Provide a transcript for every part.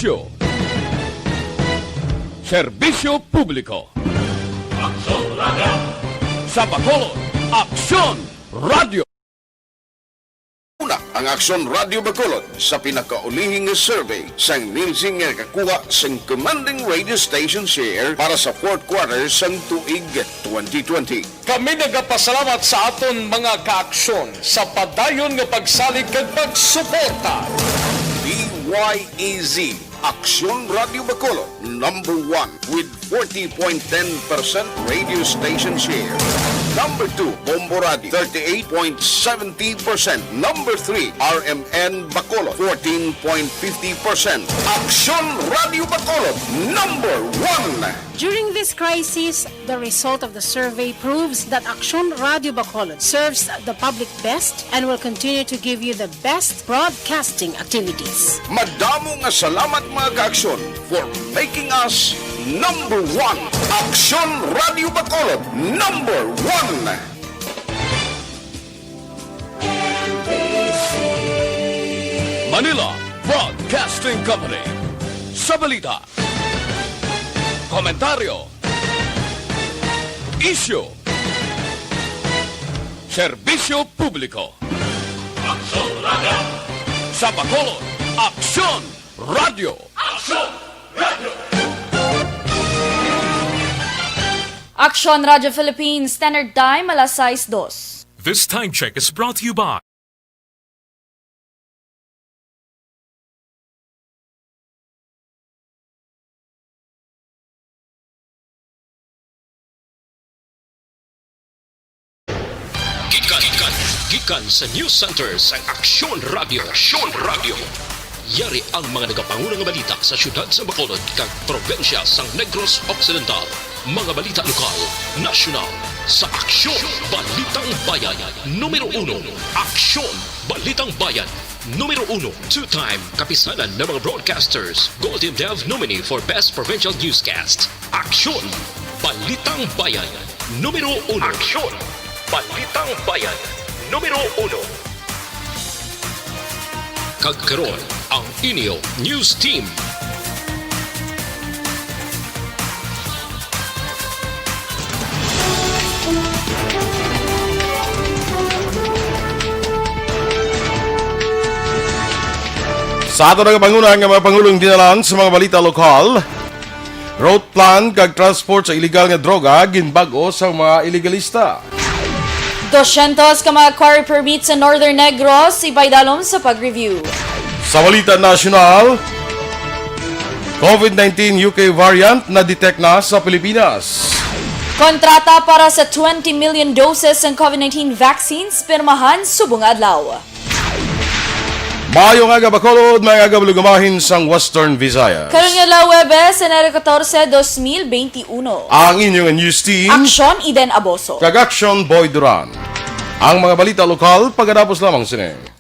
Aksyon. Serbisyo Publiko. Aksyon Radio. Sa Bacolod, Aksyon Radio. Una ang Aksyon Radio Bacolod sa pinakaulihing survey sa Nielsen nga kakuha sa commanding radio station share para sa fourth quarter sang tuig 2020. Kami nagapasalamat sa aton mga kaaksyon sa padayon nga pagsalig kag pagsuporta. DYEZ Aksyon Radio Bacolod, number 1 with 40.10% radio station share. Number 2, Bombo Radio, 38.70%. Number 3, RMN Bacolod, 14.50%. Aksyon Radio Bacolod, number 1. During this crisis, the result of the survey proves that Aksyon Radio Bacolod serves the public best and will continue to give you the best broadcasting activities. Madamo nga salamat mga kaaksyon for making us number 1. Aksyon Radio Bacolod, number 1. Manila Broadcasting Company. Sa balita, komentaryo, isyu, serbisyo publiko. Aksyon Radio. Sa Bacolod, Aksyon Radio. Aksyon Radio. Aksyon Radio Philippines Standard Time, alas 6:02. This time check is brought to you by Gikan sa News Center sa Aksyon Radio. Aksyon Radio. Yari ang mga nagapangulang balita sa syudad sa Bacolod kag probensya sang Negros Occidental. Mga balita lokal, nasyonal sa Aksyon Balitang Bayan. Numero 1, Aksyon Balitang Bayan. Numero 1, two-time kapisanan ng mga broadcasters. Golden Dev nominee for Best Provincial Newscast. Aksyon Balitang Bayan. Numero 1. Aksyon Balitang Bayan. Numero 1. Kagkaroon ang inyo news team. Sa ato nagapangunan nga mga pangulong dinalan sa mga balita lokal, road plan kag transport sa illegal nga droga ginbag-o sa mga illegalista. 200 ka mga quarry permits sa Northern Negros, ipaidalom sa pag-review. Sa balita nasyonal, COVID-19 UK variant na detect na sa Pilipinas. Kontrata para sa 20 million doses ng COVID-19 vaccines pirmahan subong adlaw. Mayo nga Bacolod, mga gabalugamahin sang Western Visayas. Karong adlaw Webes, Enero 14, 2021. Ang inyong news team, Aksyon Eden Aboso. kag Aksyon Boy Duran. Ang mga balita lokal, pagkatapos lamang sini.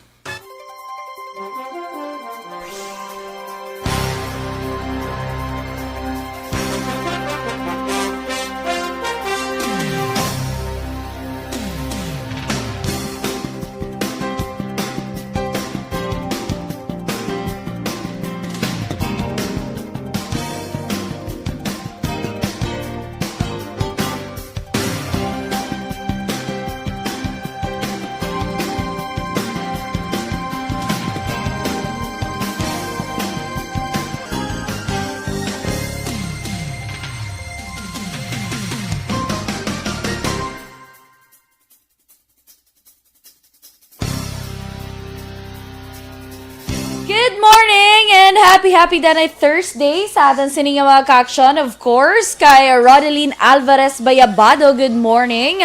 Good morning and happy Danay Thursday sa ating sining mga kaaksyon. Of course, kay Rodeline Alvarez Bayabado, good morning.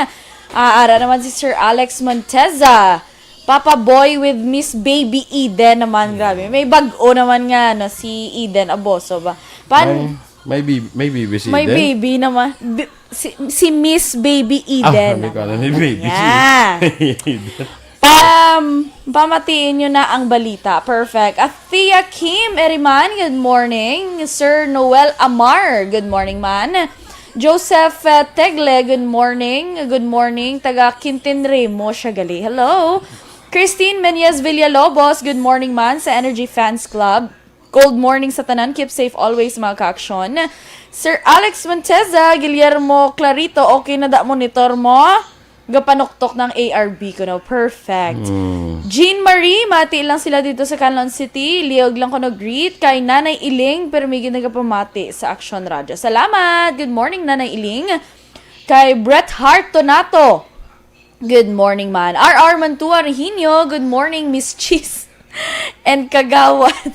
Ara naman si Sir Alex Monteza. Papa Boy with Miss Baby Eden naman, grabe. May bag-o naman nga no, si Eden Aboso ba? May baby si May Eden? baby naman. Si Miss Baby Eden. May baby Yeah. si Pamatiin nyo na ang balita. Perfect. At Thea Kim Eriman, good morning. Sir Noel Amar, good morning man. Joseph Tegle, good morning. Good morning. Taga Quintin Remo, Siagali. Hello. Christine Menyez Villalobos, good morning man sa Energy Fans Club. Cold morning sa tanan. Keep safe always, mga ka-aksyon. Sir Alex Monteza, Guillermo Clarito, okay na da monitor mo? Gapanoktok ng ARB ko na. Perfect. Jean Marie, mati lang sila dito sa Canlon City. Liog lang ko na greet kay Nanay Iling, pero may ginagapamati sa Aksyon Radio. Salamat! Good morning, Nanay Iling. Kay Bret Hart Tonato. Good morning, man. R.R. Mantua Rehinio. Good morning, Miss Cheese. And Kagawad.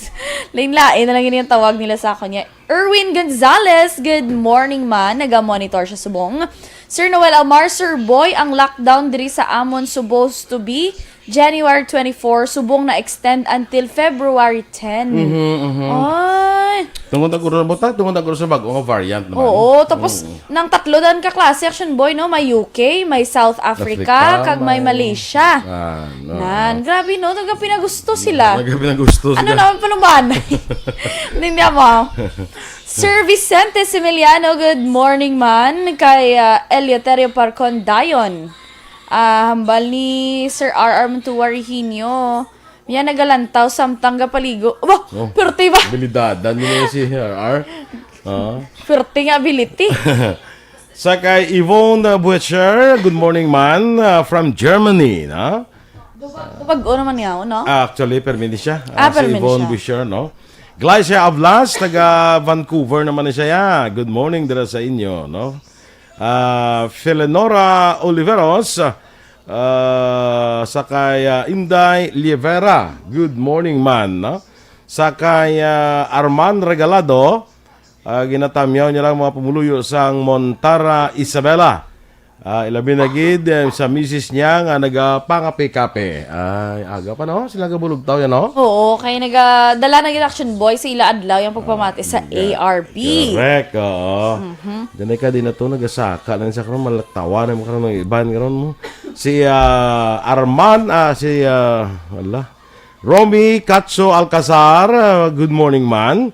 Lain-lain na lang yun yung tawag nila sa akin niya. Erwin Gonzalez. Good morning, man. Naga-monitor siya subong. Sir Noel Almar, Sir Boy, ang lockdown diri sa Amon supposed to be January 24, subong na extend until February 10. Ay. Tungod ako sa bagong variant naman. Oo, tapos nang tatlo dan ka klase Action Boy, no? May UK, may South Africa, kag may Malaysia. Nan, grabe no, taga pinagusto sila. Ano naman panubanay? Hindi mo. Sir Vicente Similiano, good morning man. Kay Eleuterio Parcon Dayon. Hambal ni Sir R.R. Mantuarihinio. Yan nagalantaw samtang gapaligo. Aba, perti ba? Abilidadan nyo si R.R. Perti nga ability. Sa kay Yvonne Butcher, good morning man, from Germany. No? Pag-o naman niya, no? Actually, permini siya. Si permini Yvonne siya. Butcher, no? Glycia Avlas, taga Vancouver naman na siya. Yeah. Good morning dira sa inyo, no? Felenora Oliveros, sakay Inday Lievera, good morning man, no? Sakay Arman Regalado, ginatamyaw niya lang mga pumuluyo sang Montara Isabela. Ilabi na gid sa misis niya nga nagapangape-kape. Ay, aga pa no? Sila gabulog taw yan no? Oo, kaya nagadala na yung Action Boy sa ila adlaw yung pagpamati sa ARB. Correct, oo. Danay ka din na ito, nagasaka lang sa karoon, malaktawa na mo karoon ng iban karoon mo. Si Arman, Romy Katso Alcazar, good morning man.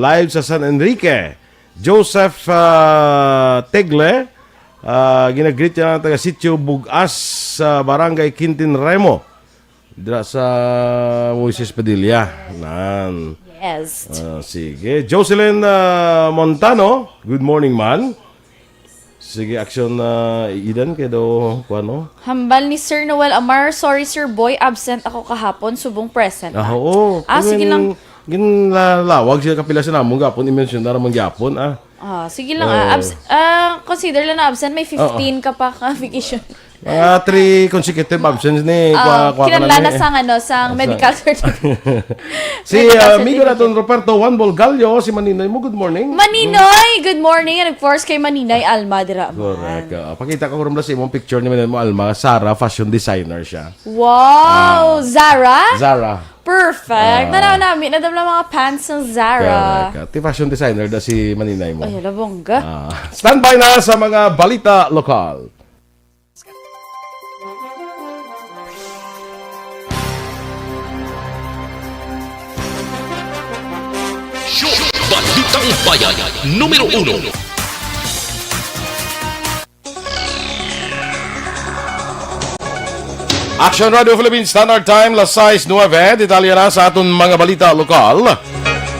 Live sa San Enrique. Joseph Tegle, ginagreet niya ng taga Sitio Bugas sa Barangay Quintin Remo dira sa Moises Padilla. Nan. Yes. Sige. Jocelyn Montano, good morning man. Sige, Aksyon Eden kay do kuano. Hambal ni Sir Noel Amar, sorry Sir Boy, absent ako kahapon, subong present. Oo. Sige lang. Ginlalawag siya kapila sa namong gapon, i-mention na ramang gapon Sige lang consider lang na absent, may 15 ka pa ka vacation. 3 consecutive absence ni kinanlana sang medical certificate. Si amigo natin Roberto Juan Bolgallo, si Maninoy mo, good morning. Maninoy, good morning, and of course kay Maninay Alma dira. Correct. Pakita ko rin sa imong picture ni Maninoy mo Alma, Sarah, fashion designer siya. Wow, Zara? Zara. Perfect. Nanaw namin, nadamla mga pants ng Zara. Correct. Fashion designer da si Maninay mo. Ay, labongga. Standby na sa mga balita lokal. Balitang Bayan, Numero 1. Action Radio Philippines Standard Time, las 6:09, detalye na sa aton mga balita lokal.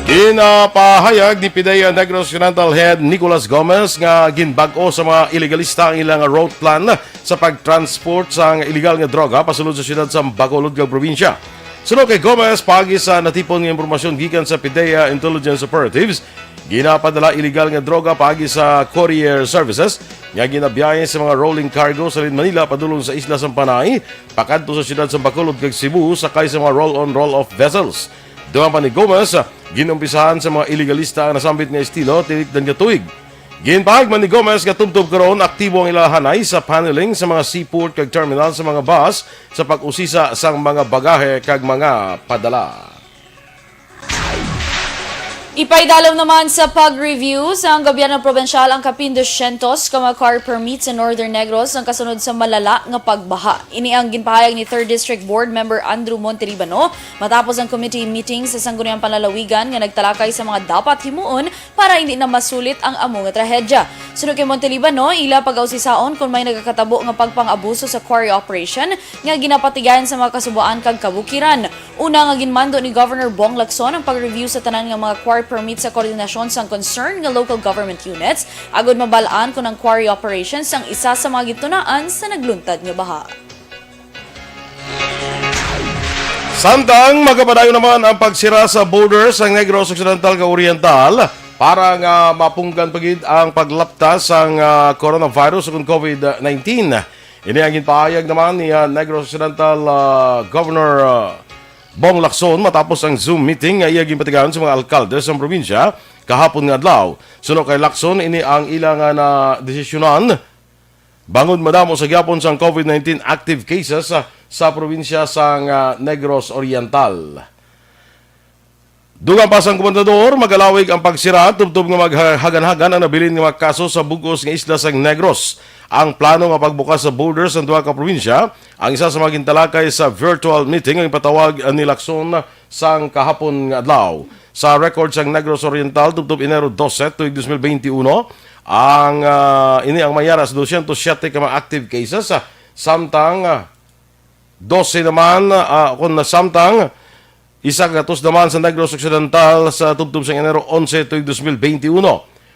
Ginapahayag ni PIDEA Negros Occidental Head Nicolas Gomez nga ginbag-o sa mga ilegalista ang ilang road plan sa pagtransport sa illegal nga droga pasulod sa siyudad sa Bacolod nga probinsya. Sunod kay Gomez, pagi sa natipon nga impormasyon gikan sa PIDEA Intelligence Operatives, ginapadala illegal nga droga pagi sa courier services nga ginabiyahe sa mga rolling cargo sa Manila padulong sa isla Sampanay, pakadto sa siyudad sa Bacolod kag Cebu sakay sa mga roll-on roll-off vessels. Duman pa ni Gomez, ginumpisahan sa mga illegalista ang nasambit nga estilo tinik dan tuig. Ginpahag man ni Gomez nga tubtob karon aktibo ang ilahanay sa paneling sa mga seaport kag terminal sa mga bus sa pag-usisa sang mga bagahe kag mga padala. Ipaidalaw naman sa pag-review sa gobyerno probensyal ang kapin 200 ka mga car permit sa Northern Negros ang kasunod sa malala nga pagbaha. Ini ang ginpahayag ni 3rd District Board Member Andrew Monteribano matapos ang committee meeting sa Sangguniang Panlalawigan nga nagtalakay sa mga dapat himuon para hindi na masulit ang amo nga trahedya. Sunod kay Monteliban, no, ila pag-ausisaon kung may nagakatabo nga pagpang-abuso sa quarry operation nga ginapatigayan sa mga kasubuan kag kabukiran. Una nga ginmando ni Governor Bong Lacson ang pag-review sa tanan nga mga quarry permit sa koordinasyon sang concerned nga local government units agud mabalaan kung ang quarry operations ang isa sa mga gitunaan sa nagluntad nga baha. Samtang magapadayon naman ang pagsira sa borders ng Negros Occidental ka Oriental para nga mapunggan pagid ang paglaptas ang coronavirus o COVID-19. Ini ang ginpahayag naman ni Negros Occidental Governor Bong Lacson matapos ang Zoom meeting nga iya ginpatigayon sa mga alkalde sa probinsya kahapon nga adlaw. Suno kay Lacson, ini ang ilang na desisyonan bangod madamo sa gyapon sang COVID-19 active cases sa probinsya sang Negros Oriental. Dugang pa sang komendador, magalawig ang pagsira tubtob nga maghagan-hagan ang nabilin nga mga kaso sa bugos nga isla sang Negros. Ang plano nga pagbukas sa borders ng duha ka probinsya, ang isa sa mga gintalakay sa virtual meeting ang ipatawag ni Lacson sang kahapon nga adlaw. Sa record sang Negros Oriental tubtob Enero 12 tuig 2021, ang ini ang mayara sa 207 ka mga active cases samtang 12 naman kung samtang isa katus naman sa Negros Occidental sa tubtob sang Enero 11 tuig 2021.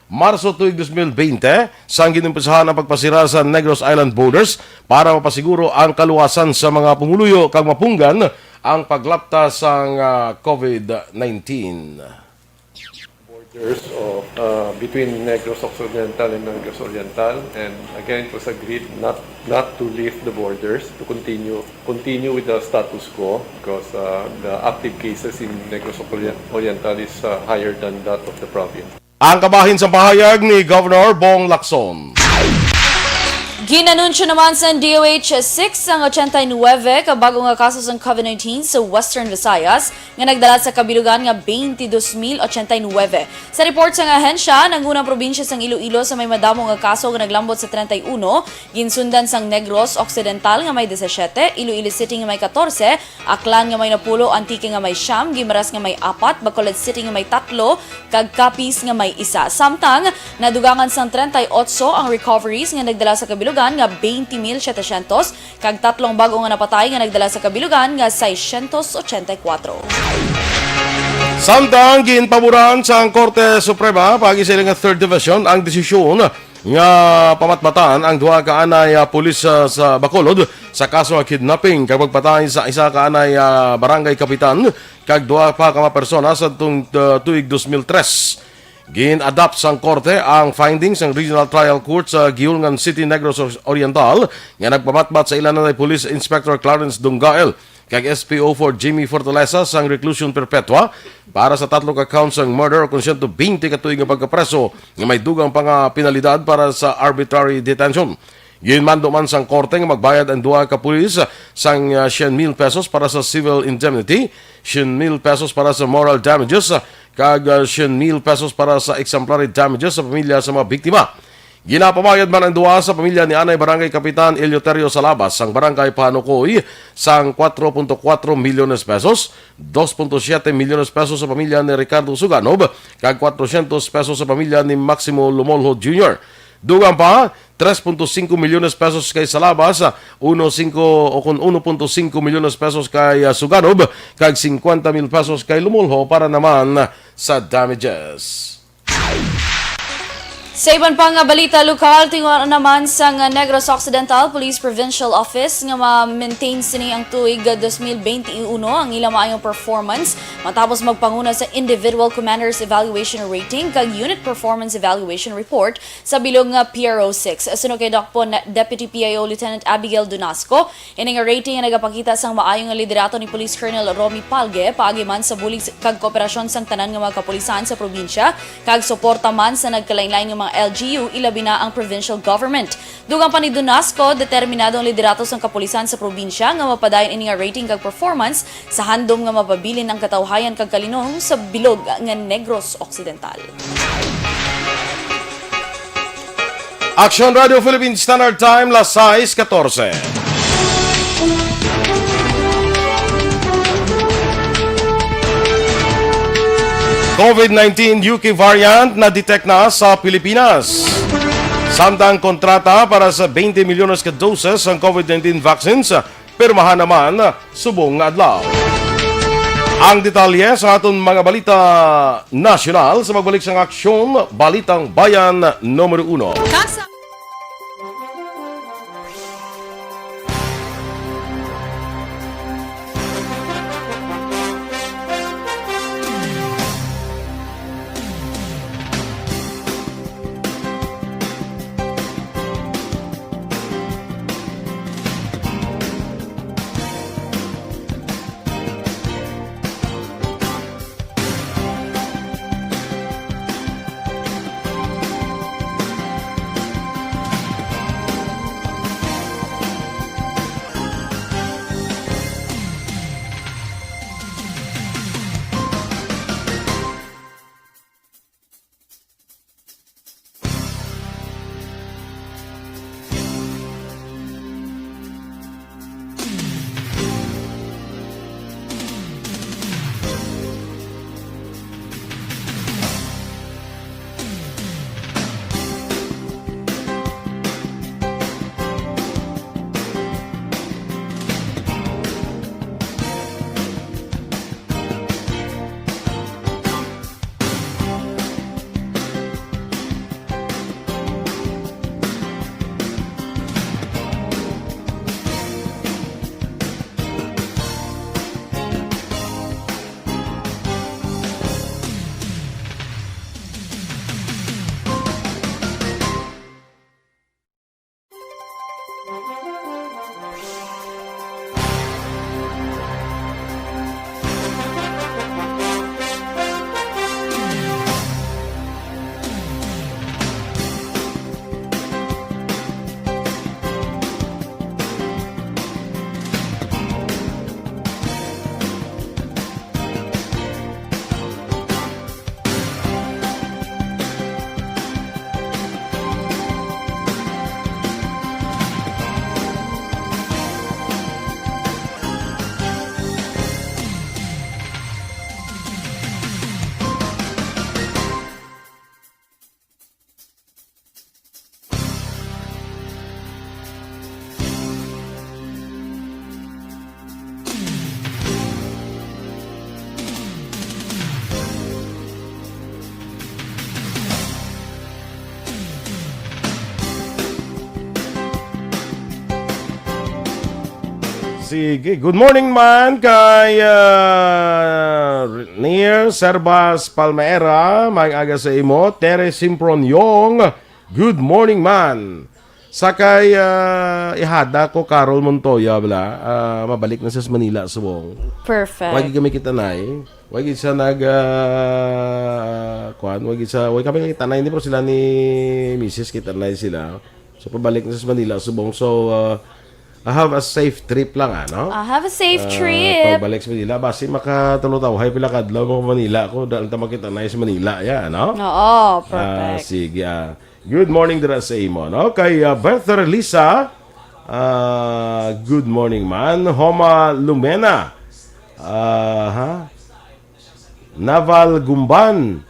Marso tuig 2020 sang ginumpisahan ang pagpasira sa Negros Island borders para mapasiguro ang kaluwasan sa mga pumuluyo kag mapunggan ang paglaptas sang COVID-19. Borders of between Negros Occidental and Negros Oriental, and again it was agreed not to lift the borders, to continue with the status quo because the active cases in Negros Oriental is higher than that of the province. Ang kabahin sa pahayag ni Governor Bong Lacson. Ginanunsyo naman sa DOH 6 ang 89 kabagong nga kaso ng COVID-19 sa Western Visayas nga nagdala sa kabilugan nga 22,089. Sa report sa ahensya, nangunang probinsya sang Iloilo sa may madamo nga kaso nga naglambot sa 31, ginsundan sang Negros Occidental nga may 17, Iloilo City nga may 14, Aklan nga may 10, Antique nga may 9, Guimaras nga may 4, Bacolod City nga may 3, kag Capiz nga may 1. Samtang nadugangan sang 38 ang recoveries nga nagdala sa kabilugan nga 20,700 kag tatlong bago nga napatay nga nagdala sa kabilugan nga 684. Samtang ginpaboran sa Korte Suprema pagi sa ilang 3rd Division ang desisyon nga pamatmatan ang duha ka anay pulis sa Bacolod sa kaso ng kidnapping kag pagpatay sa isa ka anay barangay kapitan kag duha pa ka mga persona sa tuig 2003. Gin-adapt sang korte ang findings ng Regional Trial Court sa Giulngan City, Negros Oriental nga nagpamatmat sa ilan na Police Inspector Clarence Dungael kag SPO4 Jimmy Fortaleza sang reclusion perpetua para sa 3 ka counts ng murder o 120 ka tuig nga pagkapreso nga may dugang pang penalidad para sa arbitrary detention. Ginmando man sang korte nga magbayad ang duha ka pulis sang 100,000 pesos para sa civil indemnity, 100,000 pesos para sa moral damages, kag 100,000 pesos para sa exemplary damages sa pamilya sa mga biktima. Ginapabayad man ang duha sa pamilya ni Anay Barangay Kapitan Eleuterio Salabas sang Barangay Panukoy sang 4.4 milyones pesos, 2.7 milyones pesos sa pamilya ni Ricardo Suganob, kag 400 pesos sa pamilya ni Maximo Lumolho Jr. Dugang pa, 3.5 milyones pesos kay Salabas, 1.5 milyones pesos kay Suganob, kag 50,000 pesos kay Lumolho para naman sa damages. Sa iban pang balita lokal, tingnan naman sa Negros Occidental Police Provincial Office nga ma-maintain sini ang tuig 2021 ang ilang maayong performance matapos magpanguna sa Individual Commander's Evaluation Rating kag Unit Performance Evaluation Report sa bilog nga PRO6. Sunod kay Deputy PIO Lieutenant Abigail Donasco, ini nga rating nga nagapakita sang maayong nga liderato ni Police Colonel Romy Palge paagi man sa bulig kag kooperasyon sang tanan nga mga kapulisan sa probinsya kag suporta man sa nagkalain-lain nga mga LGU, ilabi na ang provincial government. Dugang pa ni Donasco, determinado ang liderato sa kapulisan sa probinsya nga mapadayon ini nga rating kag performance sa handom nga mapabilin ang katawhayan kag kalinong sa bilog nga Negros Occidental. Aksyon Radio Philippines Standard Time, las 6:14. COVID-19 UK variant na detect na sa Pilipinas. Samtang kontrata para sa 20 milyones ka doses ng COVID-19 vaccines, pirmahan naman subong nga adlaw. Ang detalye sa aton mga balita nasyonal sa magbalik sa aksyon, Balitang Bayan Numero 1. Sige, good morning man kay Near Serbas Palmera, may aga sa imo, Tere Simpron Yong, good morning man. Sakay ihada ko Carol Montoya bala, mabalik na sa Manila subong. Perfect. Wagi kami kita nay. Wagi sa nag wagi kami kita nay, hindi pero sila ni Mrs. kita nay sila. So pabalik na sa Manila subong. So have a safe trip lang ano. Have a safe trip. Pagbalik sa Manila basi makatulutaw hay pila kadlaw mo Manila ko dahil ta makita nay sa Manila ya no. Oo, perfect. Sige. Good morning dira sa imo no kay Bertha Lisa. Good morning man. Homa Lumena. Naval Gumban.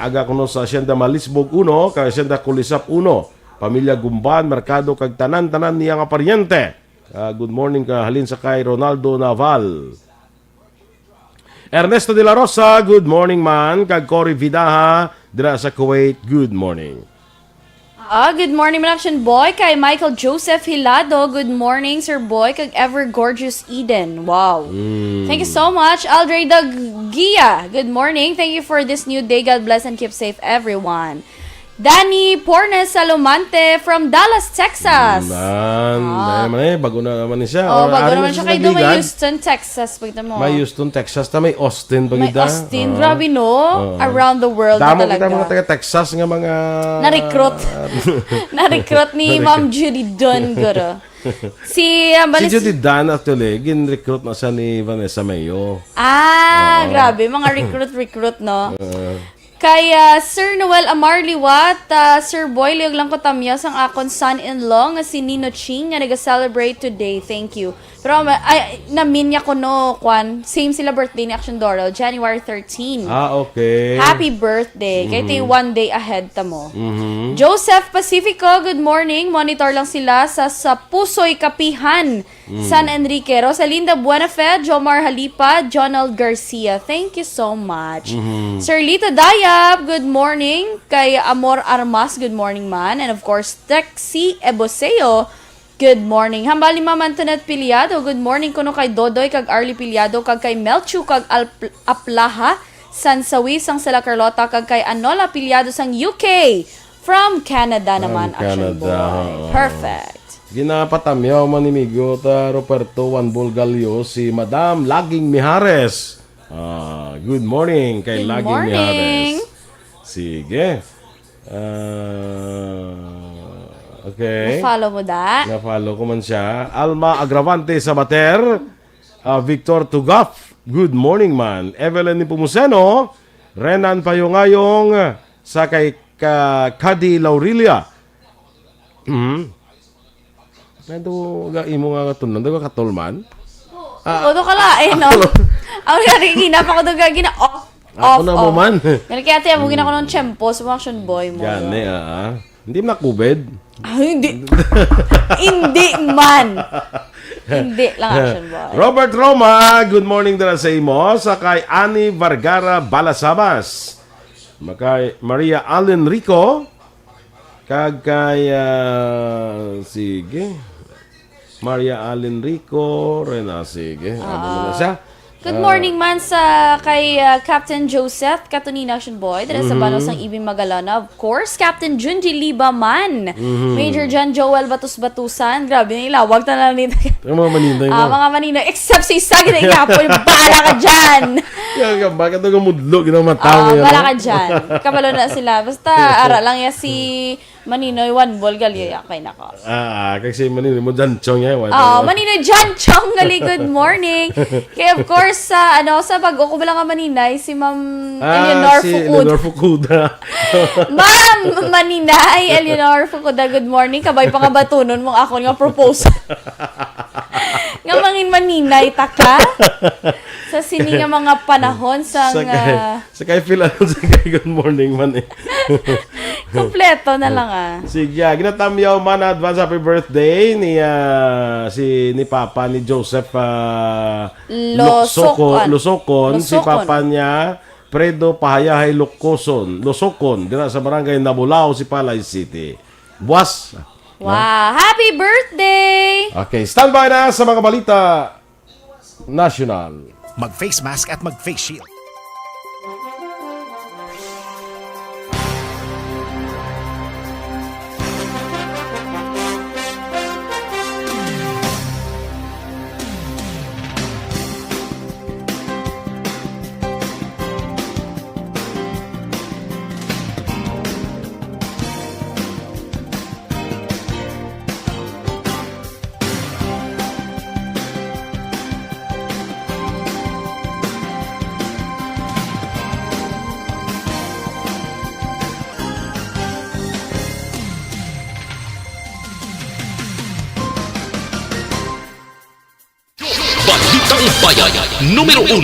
Aga kuno sa Hacienda Malisbog 1 kay Hacienda Kulisap 1. Pamilya Gumban, Merkado, kag tanan-tanan niya nga paryente. Good morning ka halin sa kay Ronaldo Naval. Ernesto de la Rosa, good morning man. Kag Cory Vidaha, dira sa Kuwait, good morning. Good morning man action boy kay Michael Joseph Hilado. Good morning Sir Boy kag Ever Gorgeous Eden. Wow. Thank you so much. Aldreda Gia. Good morning. Thank you for this new day. God bless and keep safe everyone. Danny Pornes Salomante from Dallas, Texas. Bago na naman siya. Bago naman siya. Kaya doon may Houston, Texas. May Houston, Texas. May Austin. May Austin. Grabe no? Around the world Damo na talaga. Damo kita mga taga-Texas nga mga... Na-recruit ni Ma'am Judy Dunn. Si Judy Dunn actually, gin-recruit na siya ni Vanessa Mayo. Grabe. Mga recruit, no? Kay Sir Noel Amarliwat, Sir Boy, liog lang ko tamyas ang akon son-in-law nga si Nino Ching nga nag-celebrate today. Thank you. Pero naminya ko no, Kwan. Same sila birthday ni Aksyon Doro, January 13. Okay. Happy birthday. Kaya tayo 1 day ahead ta mo. Joseph Pacifico, good morning. Monitor lang sila sa Pusoy Kapihan, San Enrique. Rosalinda Buenafe, Jomar Halipa, Jonald Garcia. Thank you so much. Sir Lito Dayab, good morning. Kay Amor Armas, good morning man. And of course, Texi Eboseo, good morning. Hambali Mamantonet Piliado, good morning kuno kay Dodoy, kag Arlie Piliado, kag kay Melchu, kag Aplaha, San Sawi, sang Sala Carlota, kag kay Anola Piliado, sang UK. From Canada naman, Action Boy. Perfect. Ginapatamyaw manimigo ta Roberto Juan Bulgalio si Madam Laging Mijares. Good morning kay Good Laging morning. Mijares. Sige. Okay. Follow mo da. Na-follow ko man siya. Alma Agravante Sabater. Victor Tugaf. Good morning man. Evelyn Nipumuseno. Renan Payongayong. Sa kay Kadi Laurilia. Nado ga imo nga katulman. Nado ka katulman? Odo kala no. Ang ginapa ko do gina off. Ako na mo man. Kaya ate mo gina ko ng tiyempo sa Action Boy mo. Gani Hindi mo nakubed. Hindi. Hindi man. Hindi lang Action Boy. Robert Roma, good morning dala sa imo. Sa kay Ani Vergara Balasabas. Makay Maria Allen Rico. Kag kay sige. Maria Allen Rico, Rena, sige. Ano na siya? Good morning man sa kay Captain Joseph Katunina Action Boy dala sa Banos ng Ibing Magalona. Of course, Captain Junji Liba man. Major John Joel Batus-Batusan. Grabe na ilawag na lang nito. Yung mga maninoy mo. Mga maninoy. Except sa isa, ginagapon. Bahala ka dyan! Bakit ito mudlo? Ginamataw mo yan. Bahala ka dyan. Kabalo na sila. Basta, ara lang ya si Maninoy One Ball Galio. Kay nako. Kasi maninoy mo dyan, chong yan. Maninoy John Chong Gali, good morning. Kaya of course, sa bago ko lang maninay, si Ma'am Eleanor si Fukuda. Eleanor Fukuda. Ma'am Maninay, Eleanor Fukuda, good morning. Kabay pa nga batunon mong ako nga proposal. Nga mangin maninay, taka. Sa sini nga mga panahon sa kay Phil, sa kay good morning man eh. Kompleto na lang Sige, ginatamyaw man advance happy birthday ni ni Papa ni Joseph Lusokon. Si Papa niya Predo Pahayahay Lusokon dira sa barangay Nabulao, si Palay City. Buwas. Wow, happy birthday! Okay, standby na sa mga balita national. Mag-face mask at mag-face shield. Balitang Bayan, Numero 1.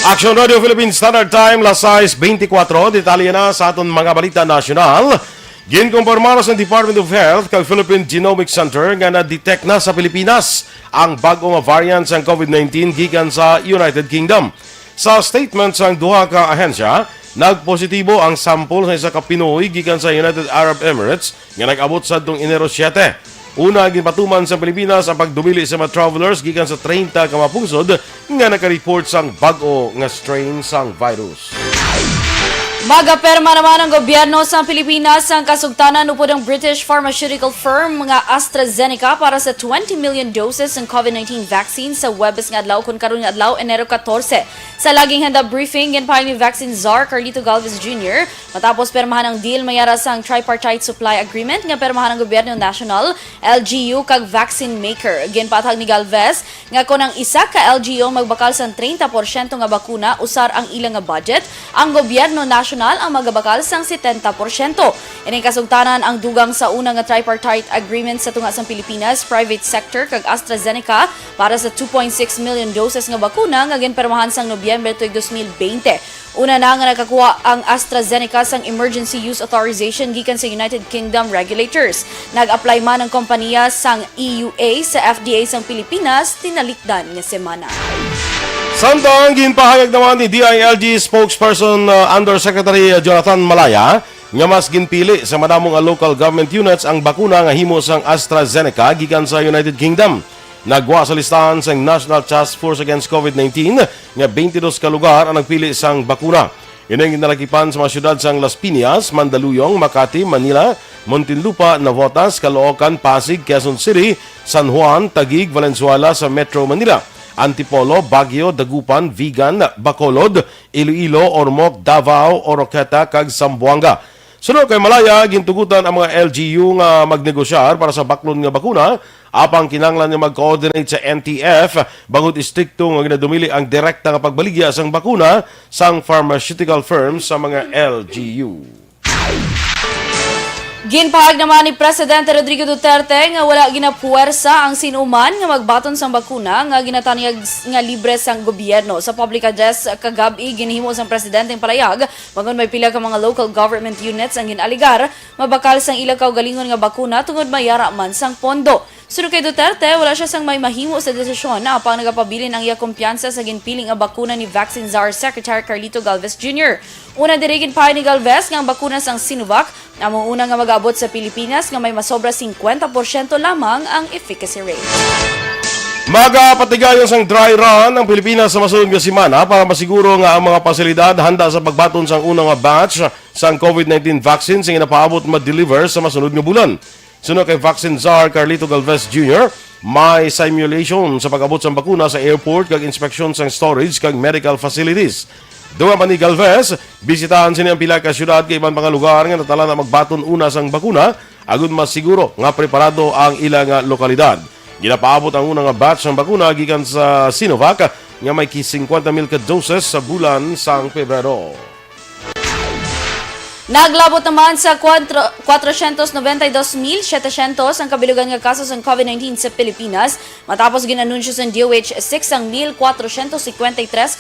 Action Radio Philippines Standard Time, las 6:24. Detalye na sa aton mga balita nasyonal. Ginkumpirmado sa Department of Health kag Philippine Genomic Center nga na-detect na sa Pilipinas ang bagong variant sa COVID-19 gikan sa United Kingdom. Sa statement sa duha ka ahensya, nagpositibo ang sample sa isa ka Pinoy gikan sa United Arab Emirates nga nag-abot sa Enero 7. Una, ginpatuman sa Pilipinas ang pagdumili sa mga travelers gikan sa 30 ka mapungsod nga nakareport sang bag-o nga strain sang virus. Magaperma naman ang gobyerno sa Pilipinas ang kasugtanan upod ang British pharmaceutical firm nga AstraZeneca para sa 20 million doses ng COVID-19 vaccine sa Webes nga adlaw kun karon nga adlaw Enero 14. Sa laging handa briefing ginpahayag ni Vaccine Czar Carlito Galvez Jr. matapos permahan ang deal mayara sang tripartite supply agreement nga permahan ng gobyerno national, LGU kag vaccine maker. Ginpatag ni Galvez nga kun ang isa ka LGU magbakal sa 30% nga bakuna usar ang ilang nga budget, ang gobyerno national nasyonal ang magabakal sang 70%. Ining kasugtanan ang dugang sa unang nga tripartite agreement sa tunga sang Pilipinas, private sector kag AstraZeneca para sa 2.6 million doses nga bakuna nga ginpermahan sang Nobyembre tuig 2020. Una na nga nakakuha ang AstraZeneca sang emergency use authorization gikan sa United Kingdom regulators. Nag-apply man ang kompanya sang EUA sa FDA sang Pilipinas tinalikdan nga semana. Samtang ginpahayag naman ni DILG spokesperson Undersecretary Jonathan Malaya nga mas ginpili sa madamong local government units ang bakuna nga himo sang AstraZeneca gikan sa United Kingdom. Nagwa sa listahan sa National Task Force Against COVID-19 nga 22 ka lugar ang nagpili sang bakuna. Ining ginalakipan sa mga syudad sang Las Piñas, Mandaluyong, Makati, Manila, Muntinlupa, Navotas, Caloocan, Pasig, Quezon City, San Juan, Taguig, Valenzuela sa Metro Manila, Antipolo, Baguio, Dagupan, Vigan, Bacolod, Iloilo, Ormoc, Davao, Oroqueta, kag Zamboanga. Sunod kay Malaya, gintugutan ang mga LGU nga magnegosyar para sa baklon nga bakuna, apang kinanglan nga mag-coordinate sa NTF bangod istrikto nga ginadumili ang direkta nga pagbaligya sang bakuna sang pharmaceutical firms sa mga LGU. Ginpahag naman ni Presidente Rodrigo Duterte nga wala ginapuwersa ang sinuman nga magbaton sang bakuna nga ginatanyag nga libre sang gobyerno. Sa public address kagabi ginhimo sang presidenteng palayag bangon may pila ka mga local government units ang ginaligar mabakal sang ilang kaugalingon nga bakuna tungod mayara man sang pondo. Sunod kay Duterte, wala siya sang may mahimo sa desisyon na apang nagapabilin ang iya kumpiyansa sa ginpiling nga bakuna ni Vaccine Czar Secretary Carlito Galvez Jr. Una dirigin pa ni Galvez nga ang bakuna sang Sinovac, among una nga mag-abot sa Pilipinas nga may masobra 50% lamang ang efficacy rate. Magapatigayon sang dry run ang Pilipinas sa masunod nga semana para masiguro nga ang mga pasilidad handa sa pagbaton sang unang nga batch sang COVID-19 vaccine sing napaabot ma-deliver sa masunod nga bulan. Sunod kay Vaccine Czar Carlito Galvez Jr., may simulation sa pag-abot sang bakuna sa airport kag inspeksyon sang storage kag medical facilities. Duwa man ni Galvez, bisitahan sini ang pila ka syudad kay ibang mga lugar nga natala na magbaton una sang bakuna agon masiguro nga preparado ang ilang lokalidad. Ginapaabot ang unang batch ng bakuna gikan sa Sinovac nga may 50,000 ka doses sa bulan sang Pebrero. Naglabot naman sa 492,700 ang kabilugan nga kaso ng COVID-19 sa Pilipinas matapos ginanunsyo sa DOH 6,453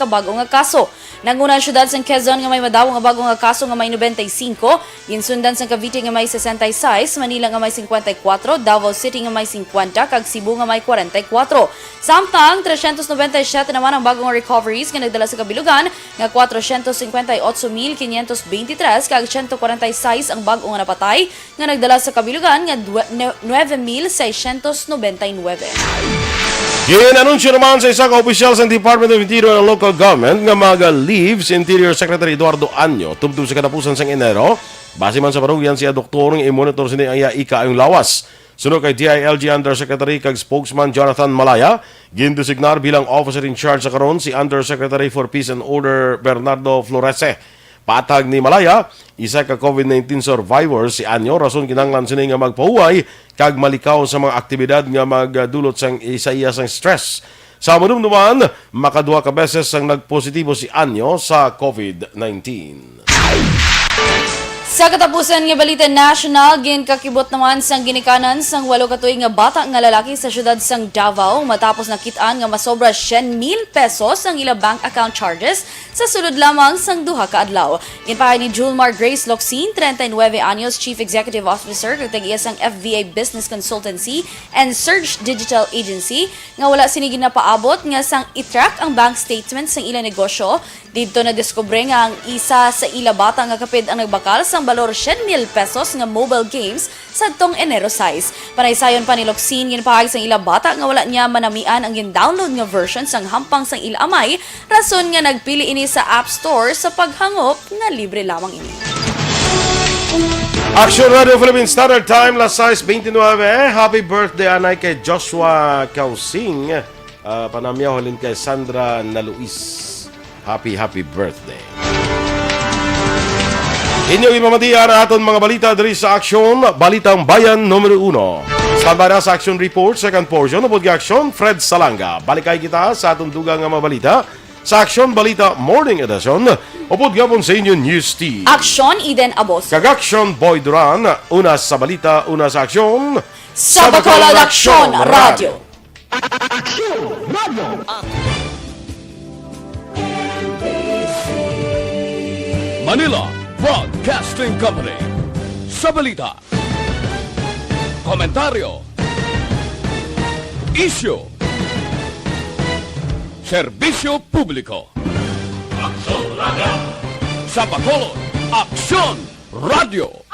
ka bago nga kaso. Nangunang syudad sa Quezon nga may madaw nga bago nga kaso nga may 95, ginsundan sa Cavite nga may 66, Manila nga may 54, Davao City nga may 50, kag Cebu nga may 44. Samtang 397 naman ang bagong recoveries nga nagdala sa kabilugan nga 458,523 kag 146 ang bagong nga napatay nga nagdala sa kabilugan nga 9,699. Ginanunsyo naman sa isa ka opisyal sa Department of Interior and Local Government nga mag-leave si Interior Secretary Eduardo Anyo tubtub sa katapusan sang Enero. Base man sa parugyan siya doktor nga i-monitor sini ang ika-ayong lawas. Sunod kay DILG Undersecretary kag spokesman Jonathan Malaya, gindesignar bilang officer in charge sa karon si Undersecretary for Peace and Order Bernardo Florese. Patag ni Malaya, isa ka COVID-19 survivor si Anyo, rason kinanglan sini nga magpahuway kag malikaw sa mga aktibidad nga magdulot sang isa-iya sang stress. Sa madumduman, makaduha ka beses ang nagpositibo si Anyo sa COVID-19. Sa katapusan nga balita national, ginkakibot naman sang ginikanan sang 8 ka tuig nga bata nga lalaki sa syudad sang Davao matapos nakitaan nga masobra 100,000 pesos ang ila bank account charges sa sulod lamang sang duha ka adlaw. Ginpahay ni Julmar Grace Locsin, 39 anyos, Chief Executive Officer kag tag-iya sang FVA Business Consultancy and Surge Digital Agency nga wala sini ginapaabot nga sang i-track ang bank statement sang ila negosyo. Dito na diskubre nga ang isa sa ila bata nga kapid ang nagbakal sang balor 100,000 pesos nga mobile games sa tong Enero 6. Panaysayon pa ni Locsin, ginpahagi sang ila bata nga wala niya manamian ang gin-download nga version sang hampang sang ila amay, rason nga nagpili ini sa App Store sa paghangop nga libre lamang ini. Aksyon Radio Philippines Standard Time, las 6:29. Happy birthday anay kay Joshua Kausing. Panamyaw halin kay Sandra Naluis. Happy birthday. Inyong ipamatiyan ang aton mga balita diri sa Aksyon, Balitang Bayan Numero 1. Standby na sa Aksyon Report, second portion, upod Aksyon, Fred Salanga. Balikay kita sa atong dugang nga mga balita sa Aksyon Balita Morning Edition. Upod gapon sa inyo News Team. Aksyon, Eden Abos. Kag-Aksyon Boy Duran, una sa balita, una sa aksyon. Sa Bacolod Aksyon Radio. Manila Broadcasting Company. Sa balita, komentaryo, issue, serbisyo publiko. Sa Bacolod, Aksyon Radio.